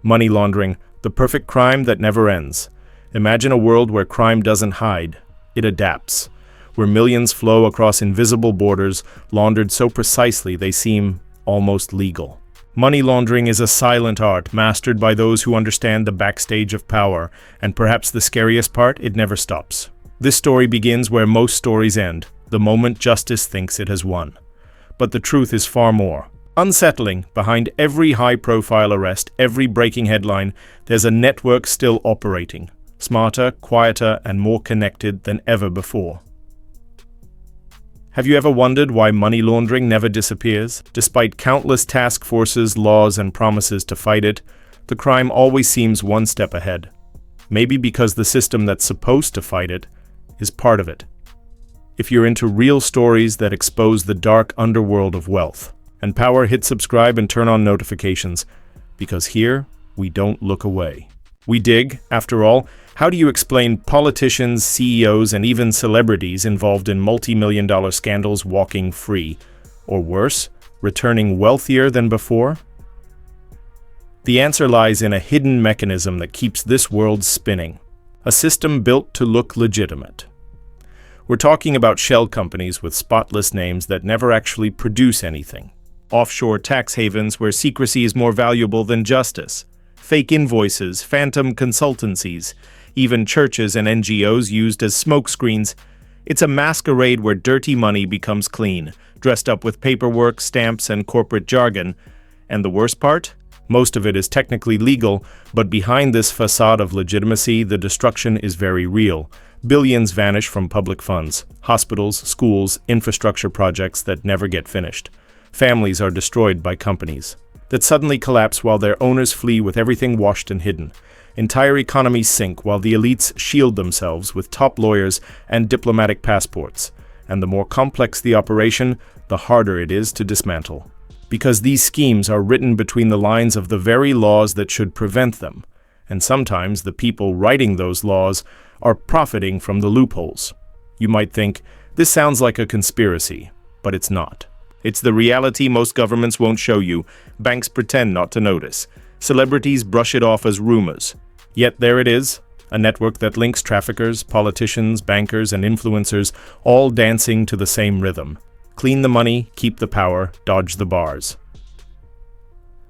Money laundering, the perfect crime that never ends. Imagine a world where crime doesn't hide, it adapts, where millions flow across invisible borders, laundered so precisely they seem almost legal. Money laundering is a silent art mastered by those who understand the backstage of power, and perhaps the scariest part, it never stops. This story begins where most stories end, the moment justice thinks it has won. But the truth is far more. Unsettling, behind every high-profile arrest, every breaking headline, there's a network still operating, smarter, quieter, and more connected than ever before. Have you ever wondered why money laundering never disappears? Despite countless task forces, laws, and promises to fight it, the crime always seems one step ahead. Maybe because the system that's supposed to fight it is part of it. If you're into real stories that expose the dark underworld of wealth and power, hit subscribe and turn on notifications, because here we don't look away. We dig, after all. How do you explain politicians, CEOs, and even celebrities involved in multi-million-dollar scandals walking free, or worse, returning wealthier than before? The answer lies in a hidden mechanism that keeps this world spinning, a system built to look legitimate. We're talking about shell companies with spotless names that never actually produce anything, offshore tax havens where secrecy is more valuable than justice, fake invoices, phantom consultancies, even churches and NGOs used as smokescreens. It's a masquerade where dirty money becomes clean, dressed up with paperwork, stamps, and corporate jargon. And the worst part? Most of it is technically legal, but behind this facade of legitimacy, the destruction is very real. Billions vanish from public funds, hospitals, schools, infrastructure projects that never get finished. Families are destroyed by companies that suddenly collapse while their owners flee with everything washed and hidden. Entire economies sink while the elites shield themselves with top lawyers and diplomatic passports. And the more complex the operation, the harder it is to dismantle. Because these schemes are written between the lines of the very laws that should prevent them. And sometimes the people writing those laws are profiting from the loopholes. You might think, this sounds like a conspiracy, but it's not. It's the reality most governments won't show you. Banks pretend not to notice. Celebrities brush it off as rumors. Yet there it is, a network that links traffickers, politicians, bankers, and influencers, all dancing to the same rhythm. Clean the money, keep the power, dodge the bars.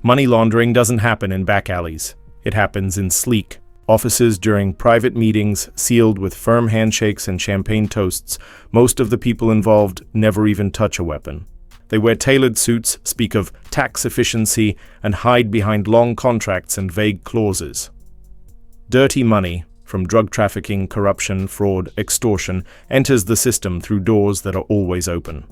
Money laundering doesn't happen in back alleys. It happens in sleek offices during private meetings, sealed with firm handshakes and champagne toasts. Most of the people involved never even touch a weapon. They wear tailored suits, speak of tax efficiency, and hide behind long contracts and vague clauses. Dirty money, from drug trafficking, corruption, fraud, extortion, enters the system through doors that are always open.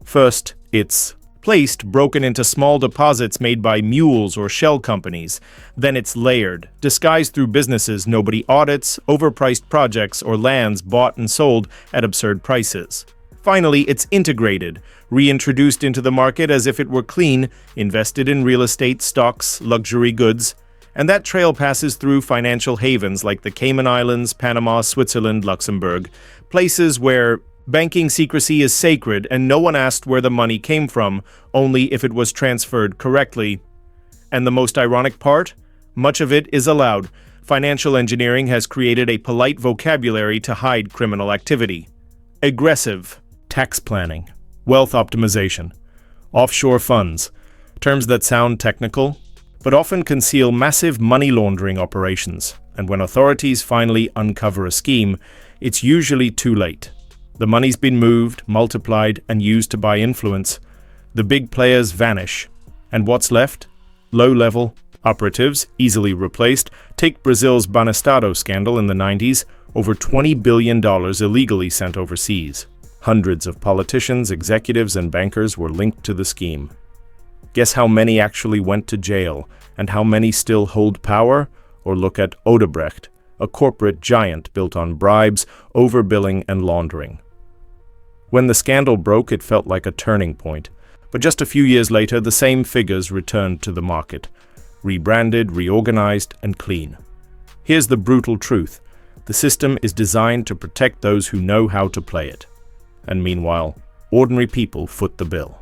First, it's placed, broken into small deposits made by mules or shell companies. Then it's layered, disguised through businesses nobody audits, overpriced projects, or lands bought and sold at absurd prices. Finally, it's integrated, reintroduced into the market as if it were clean, invested in real estate, stocks, luxury goods, and that trail passes through financial havens like the Cayman Islands, Panama, Switzerland, Luxembourg, places where banking secrecy is sacred and no one asked where the money came from, only if it was transferred correctly. And the most ironic part? Much of it is allowed. Financial engineering has created a polite vocabulary to hide criminal activity. Aggressive tax planning, wealth optimization, offshore funds, terms that sound technical, but often conceal massive money laundering operations. And when authorities finally uncover a scheme, it's usually too late. The money's been moved, multiplied, and used to buy influence. The big players vanish. And what's left? Low-level operatives, easily replaced. Take Brazil's Banestado scandal in the 90s, over $20 billion illegally sent overseas. Hundreds of politicians, executives, and bankers were linked to the scheme. Guess how many actually went to jail, and how many still hold power? Or look at Odebrecht, a corporate giant built on bribes, overbilling, and laundering. When the scandal broke, it felt like a turning point. But just a few years later, the same figures returned to the market, rebranded, reorganized, and clean. Here's the brutal truth. The system is designed to protect those who know how to play it. And meanwhile, ordinary people foot the bill.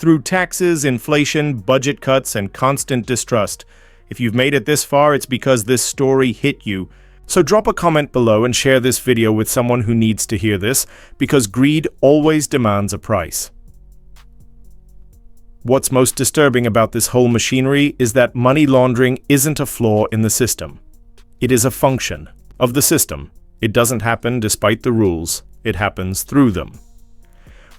Through taxes, inflation, budget cuts, and constant distrust. If you've made it this far, it's because this story hit you. So drop a comment below and share this video with someone who needs to hear this, because greed always demands a price. What's most disturbing about this whole machinery is that money laundering isn't a flaw in the system. It is a function of the system. It doesn't happen despite the rules. It happens through them.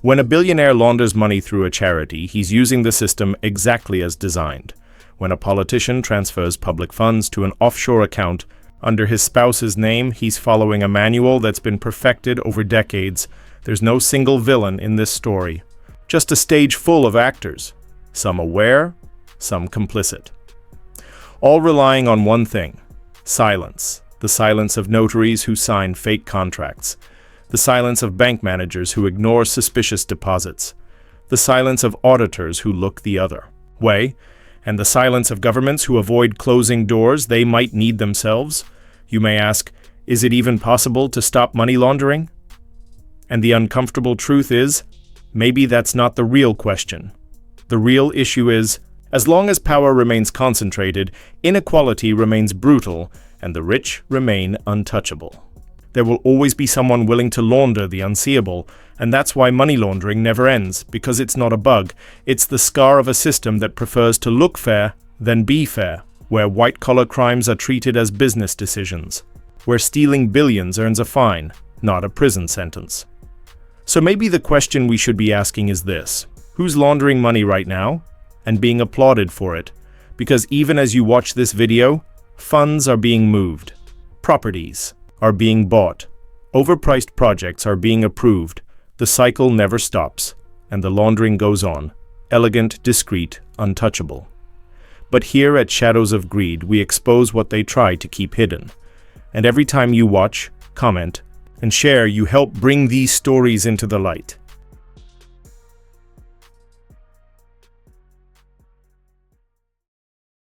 When a billionaire launders money through a charity, he's using the system exactly as designed. When a politician transfers public funds to an offshore account under his spouse's name, he's following a manual that's been perfected over decades. There's no single villain in this story. Just a stage full of actors, some aware, some complicit. All relying on one thing: silence. The silence of notaries who sign fake contracts. The silence of bank managers who ignore suspicious deposits. The silence of auditors who look the other way. And the silence of governments who avoid closing doors they might need themselves. You may ask, is it even possible to stop money laundering? And the uncomfortable truth is, maybe that's not the real question. The real issue is, as long as power remains concentrated, inequality remains brutal, and the rich remain untouchable. There will always be someone willing to launder the unseeable, and that's why money laundering never ends, because it's not a bug. It's the scar of a system that prefers to look fair than be fair, where white-collar crimes are treated as business decisions, where stealing billions earns a fine, not a prison sentence. So maybe the question we should be asking is this: who's laundering money right now and being applauded for it? Because even as you watch this video, funds are being moved, properties are being bought, overpriced projects are being approved, the cycle never stops, and the laundering goes on, elegant, discreet, untouchable. But here at Shadows of Greed, we expose what they try to keep hidden. And every time you watch, comment, and share, you help bring these stories into the light.